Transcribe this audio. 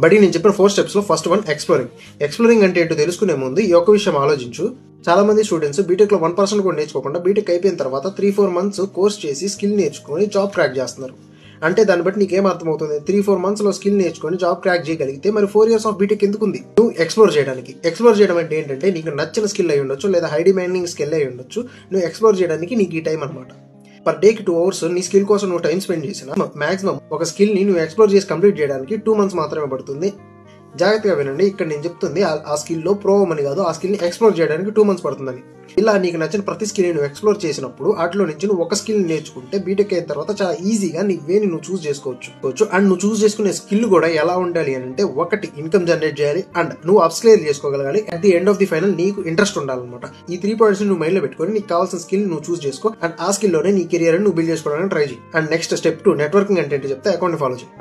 But నేను చెప్పిన 4 steps లో ఫస్ట్ వన్ ఎక్స్ప్లోరింగ్ అంటే ఏంటో తెలుసుకునే ముందు ఈ ఒక్క విషయం ఆలోచించు. చాలా మంది స్టూడెంట్స్ బీటెక్ లో 1% కూడా నేర్చుకోకుండా బీటెక్ అయిపోయిన తర్వాత 3-4 మంత్స్ కోర్స్ చేసి స్కిల్ నేర్చుకుని జాబ్ క్రాక్ చేస్తున్నారు. అంటే దాన్ని బట్టి నీకేం అర్థమవుతుంది? 3-4 మంత్స్ లో స్కిల్ నేర్చుకుని జాబ్ క్రాక్ చేయగలిగితే మరి 4 years ఆఫ్ బీటెక్ ఎందుకుంది? నువ్వు ఎక్స్ప్లోర్ చేయడం అంటే ఏంటంటే నీకు నచ్చిన స్కిల్ అయి ఉండొచ్చు, లేదా హై డిమాండింగ్ స్కిల్ అయి ఉండొచ్చు. నువ్వు ఎక్స్ప్లోర్ చేయడానికి నీకు ఈ టైం అనమాట. పర్ డేకి 2 hours నీ స్కిల్ కోసం నువ్వు టైం స్పెండ్ చేసిన మాక్సిమం ఒక స్కిల్ ని నువ్వు ఎక్స్ప్లోర్ చేసి కంప్లీట్ చేయడానికి 2 months మాత్రమే పడుతుంది. జాగ్రత్తగా వినండి, ఇక్కడ నేను చెప్తుంది ఆ స్కిల్లో ప్రో అని కాదు, ఆ స్కిల్ ని ఎక్స్ప్లోర్ చేయడానికి 2 months పడుతుందని. ఇలా నీకు నచ్చిన ప్రతి స్కిల్ నువ్వు ఎక్స్ప్లోర్ చేసినప్పుడు వాటిలో నుంచి నువ్వు ఒక స్కిల్ నేర్చుకుంటే బీటెక్ అయిన తర్వాత చాలా ఈజీగా నీ వేని నువ్వు చూస్ చేసుకోవచ్చు. అండ్ నువ్వు చూస్ చేసుకునే స్కిల్ కూడా ఎలా ఉండాలి అని అంటే, ఒకటి ఇన్కమ్ జనరేట్ చేయాలి అండ్ నువ్వు అప్స్కేల్ చేసుకోగలగాలి. At the end of the final నీకు ఇంట్రెస్ట్ ఉండాలన్నమాట. ఈ 3 points నువ్వు మైండ్ లో పెట్టుకొని నీకు కావాల్సిన స్కిల్ నువ్వు చూస్ చేసుకో అండ్ ఆ స్కిల్ లోనే నీ కెరియర్ నువ్వు బిల్డ్ చేసుకోవడానికి ట్రై చేయి. అండ్ నెక్స్ట్ స్టెప్ 2 నెట్వర్కింగ్ అంటే చెప్తే అకౌంట్ ఫాలో చేయి.